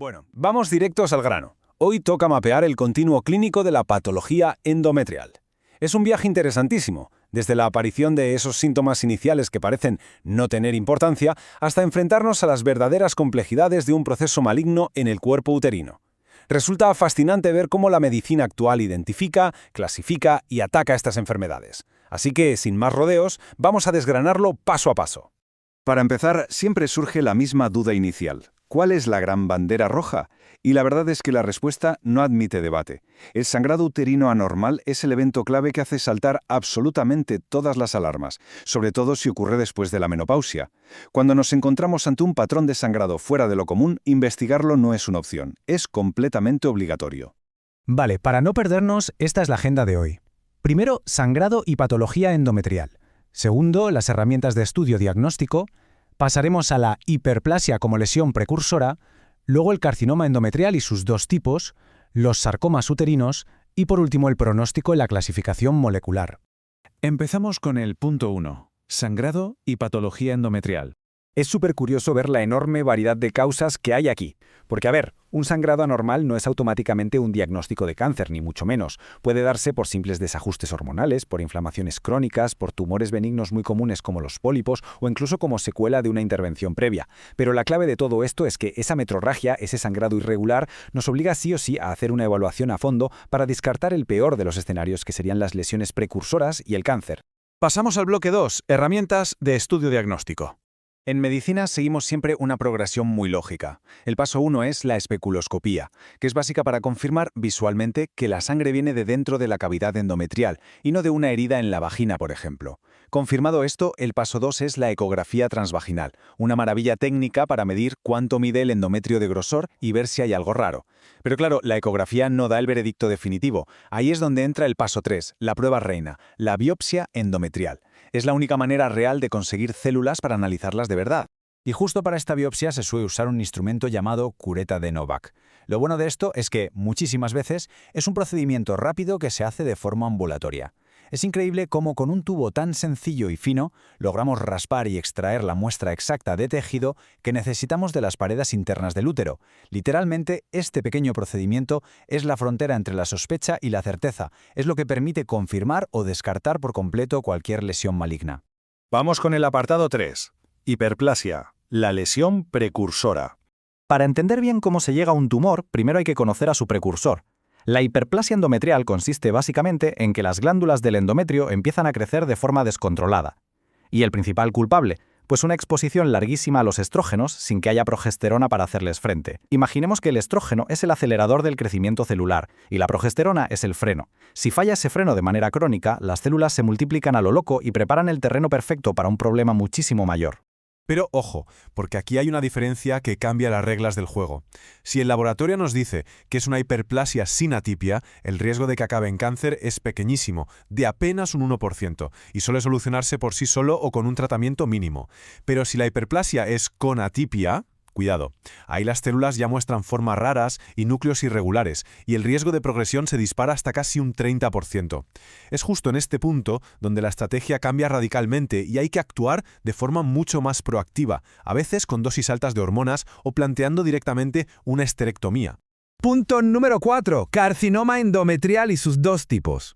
Bueno, vamos directos al grano. Hoy toca mapear el continuo clínico de la patología endometrial. Es un viaje interesantísimo, desde la aparición de esos síntomas iniciales que parecen no tener importancia, hasta enfrentarnos a las verdaderas complejidades de un proceso maligno en el cuerpo uterino. Resulta fascinante ver cómo la medicina actual identifica, clasifica y ataca estas enfermedades. Así que, sin más rodeos, vamos a desgranarlo paso a paso. Para empezar, siempre surge la misma duda inicial. ¿Cuál es la gran bandera roja? Y la verdad es que la respuesta no admite debate. El sangrado uterino anormal es el evento clave que hace saltar absolutamente todas las alarmas, sobre todo si ocurre después de la menopausia. Cuando nos encontramos ante un patrón de sangrado fuera de lo común, investigarlo no es una opción, es completamente obligatorio. Vale, para no perdernos, esta es la agenda de hoy. Primero, sangrado y patología endometrial. Segundo, las herramientas de estudio diagnóstico. Pasaremos a la hiperplasia como lesión precursora, luego el carcinoma endometrial y sus dos tipos, los sarcomas uterinos y por último el pronóstico en la clasificación molecular. Empezamos con el punto 1, sangrado y patología endometrial. Es súper curioso ver la enorme variedad de causas que hay aquí. Porque, a ver, un sangrado anormal no es automáticamente un diagnóstico de cáncer, ni mucho menos. Puede darse por simples desajustes hormonales, por inflamaciones crónicas, por tumores benignos muy comunes como los pólipos o incluso como secuela de una intervención previa. Pero la clave de todo esto es que esa metrorragia, ese sangrado irregular, nos obliga sí o sí a hacer una evaluación a fondo para descartar el peor de los escenarios, que serían las lesiones precursoras y el cáncer. Pasamos al bloque 2, herramientas de estudio diagnóstico. En medicina seguimos siempre una progresión muy lógica. El paso 1 es la especuloscopía, que es básica para confirmar visualmente que la sangre viene de dentro de la cavidad endometrial y no de una herida en la vagina, por ejemplo. Confirmado esto, el paso 2 es la ecografía transvaginal, una maravilla técnica para medir cuánto mide el endometrio de grosor y ver si hay algo raro. Pero claro, la ecografía no da el veredicto definitivo. Ahí es donde entra el paso 3, la prueba reina, la biopsia endometrial. Es la única manera real de conseguir células para analizarlas de verdad. Y justo para esta biopsia se suele usar un instrumento llamado cureta de Novak. Lo bueno de esto es que, muchísimas veces, es un procedimiento rápido que se hace de forma ambulatoria. Es increíble cómo con un tubo tan sencillo y fino logramos raspar y extraer la muestra exacta de tejido que necesitamos de las paredes internas del útero. Literalmente, este pequeño procedimiento es la frontera entre la sospecha y la certeza. Es lo que permite confirmar o descartar por completo cualquier lesión maligna. Vamos con el apartado 3. Hiperplasia, la lesión precursora. Para entender bien cómo se llega a un tumor, primero hay que conocer a su precursor. La hiperplasia endometrial consiste básicamente en que las glándulas del endometrio empiezan a crecer de forma descontrolada. ¿Y el principal culpable? Pues una exposición larguísima a los estrógenos sin que haya progesterona para hacerles frente. Imaginemos que el estrógeno es el acelerador del crecimiento celular y la progesterona es el freno. Si falla ese freno de manera crónica, las células se multiplican a lo loco y preparan el terreno perfecto para un problema muchísimo mayor. Pero ojo, porque aquí hay una diferencia que cambia las reglas del juego. Si el laboratorio nos dice que es una hiperplasia sin atipia, el riesgo de que acabe en cáncer es pequeñísimo, de apenas un 1%, y suele solucionarse por sí solo o con un tratamiento mínimo. Pero si la hiperplasia es con atipia, cuidado, ahí las células ya muestran formas raras y núcleos irregulares, y el riesgo de progresión se dispara hasta casi un 30%. Es justo en este punto donde la estrategia cambia radicalmente y hay que actuar de forma mucho más proactiva, a veces con dosis altas de hormonas o planteando directamente una esterectomía. Punto número 4. Carcinoma endometrial y sus dos tipos.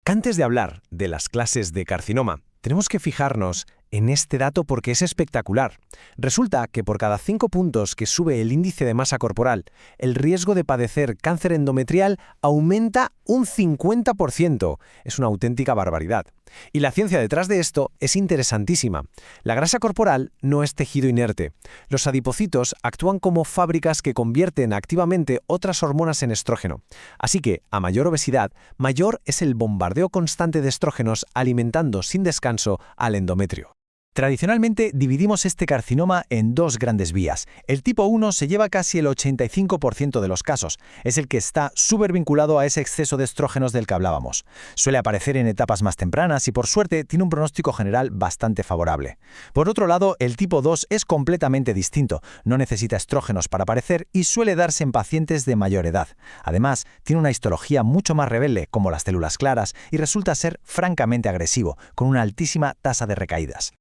Antes de hablar de las clases de carcinoma, tenemos que fijarnos en este dato porque es espectacular. Resulta que por cada 5 puntos que sube el índice de masa corporal, el riesgo de padecer cáncer endometrial aumenta un 50%. Es una auténtica barbaridad. Y la ciencia detrás de esto es interesantísima. La grasa corporal no es tejido inerte. Los adipocitos actúan como fábricas que convierten activamente otras hormonas en estrógeno. Así que, a mayor obesidad, mayor es el bombardeo constante de estrógenos alimentando sin descanso al endometrio. Tradicionalmente dividimos este carcinoma en dos grandes vías. El tipo 1 se lleva casi el 85% de los casos. Es el que está súper vinculado a ese exceso de estrógenos del que hablábamos. Suele aparecer en etapas más tempranas y por suerte tiene un pronóstico general bastante favorable. Por otro lado, el tipo 2 es completamente distinto. No necesita estrógenos para aparecer y suele darse en pacientes de mayor edad. Además, tiene una histología mucho más rebelde, como las células claras, y resulta ser francamente agresivo, con una altísima tasa de recaídas.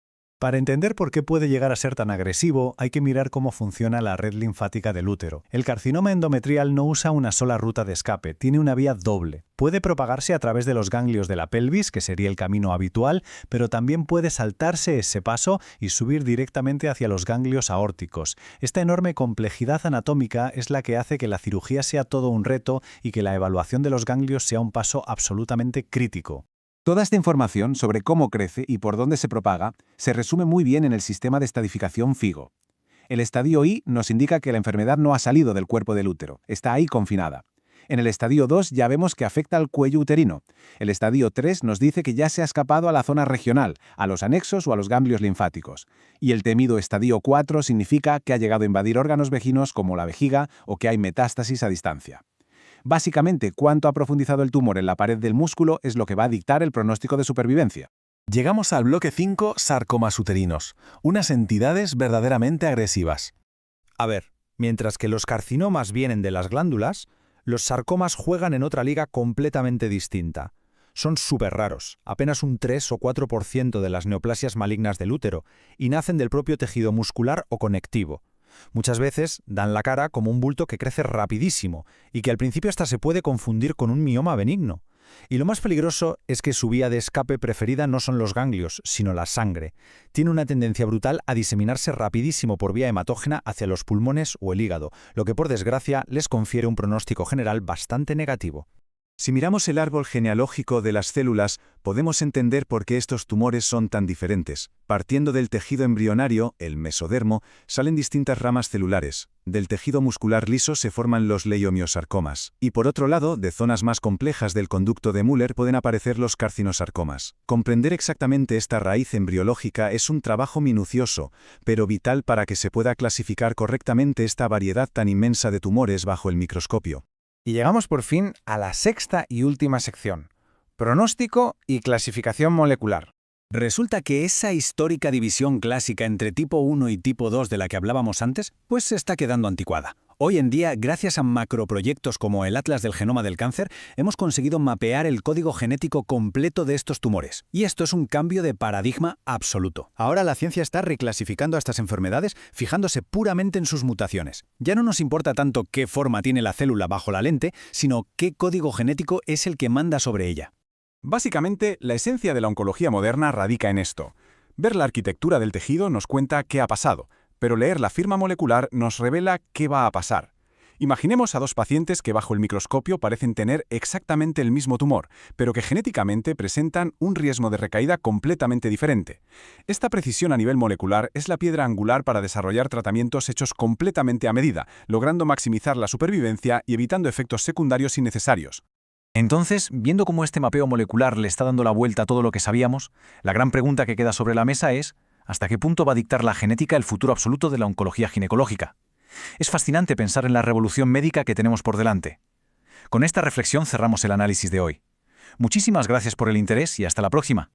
Para entender por qué puede llegar a ser tan agresivo, hay que mirar cómo funciona la red linfática del útero. El carcinoma endometrial no usa una sola ruta de escape, tiene una vía doble. Puede propagarse a través de los ganglios de la pelvis, que sería el camino habitual, pero también puede saltarse ese paso y subir directamente hacia los ganglios aórticos. Esta enorme complejidad anatómica es la que hace que la cirugía sea todo un reto y que la evaluación de los ganglios sea un paso absolutamente crítico. Toda esta información sobre cómo crece y por dónde se propaga se resume muy bien en el sistema de estadificación FIGO. El estadio I nos indica que la enfermedad no ha salido del cuerpo del útero, está ahí confinada. En el estadio 2 ya vemos que afecta al cuello uterino. El estadio 3 nos dice que ya se ha escapado a la zona regional, a los anexos o a los ganglios linfáticos. Y el temido estadio 4 significa que ha llegado a invadir órganos vejinos como la vejiga o que hay metástasis a distancia. Básicamente, cuánto ha profundizado el tumor en la pared del músculo es lo que va a dictar el pronóstico de supervivencia. Llegamos al bloque 5, sarcomas uterinos, unas entidades verdaderamente agresivas. A ver, mientras que los carcinomas vienen de las glándulas, los sarcomas juegan en otra liga completamente distinta. Son súper raros, apenas un 3 o 4% de las neoplasias malignas del útero, y nacen del propio tejido muscular o conectivo. Muchas veces dan la cara como un bulto que crece rapidísimo y que al principio hasta se puede confundir con un mioma benigno. Y lo más peligroso es que su vía de escape preferida no son los ganglios, sino la sangre. Tiene una tendencia brutal a diseminarse rapidísimo por vía hematógena hacia los pulmones o el hígado, lo que por desgracia les confiere un pronóstico general bastante negativo. Si miramos el árbol genealógico de las células, podemos entender por qué estos tumores son tan diferentes. Partiendo del tejido embrionario, el mesodermo, salen distintas ramas celulares. Del tejido muscular liso se forman los leiomiosarcomas. Y por otro lado, de zonas más complejas del conducto de Müller pueden aparecer los carcinosarcomas. Comprender exactamente esta raíz embriológica es un trabajo minucioso, pero vital para que se pueda clasificar correctamente esta variedad tan inmensa de tumores bajo el microscopio. Y llegamos por fin a la sexta y última sección: pronóstico y clasificación molecular. Resulta que esa histórica división clásica entre tipo 1 y tipo 2 de la que hablábamos antes, pues se está quedando anticuada. Hoy en día, gracias a macroproyectos como el Atlas del Genoma del Cáncer, hemos conseguido mapear el código genético completo de estos tumores. Y esto es un cambio de paradigma absoluto. Ahora la ciencia está reclasificando a estas enfermedades fijándose puramente en sus mutaciones. Ya no nos importa tanto qué forma tiene la célula bajo la lente, sino qué código genético es el que manda sobre ella. Básicamente, la esencia de la oncología moderna radica en esto. Ver la arquitectura del tejido nos cuenta qué ha pasado, pero leer la firma molecular nos revela qué va a pasar. Imaginemos a dos pacientes que bajo el microscopio parecen tener exactamente el mismo tumor, pero que genéticamente presentan un riesgo de recaída completamente diferente. Esta precisión a nivel molecular es la piedra angular para desarrollar tratamientos hechos completamente a medida, logrando maximizar la supervivencia y evitando efectos secundarios innecesarios. Entonces, viendo cómo este mapeo molecular le está dando la vuelta a todo lo que sabíamos, la gran pregunta que queda sobre la mesa es: ¿hasta qué punto va a dictar la genética el futuro absoluto de la oncología ginecológica? Es fascinante pensar en la revolución médica que tenemos por delante. Con esta reflexión cerramos el análisis de hoy. Muchísimas gracias por el interés y hasta la próxima.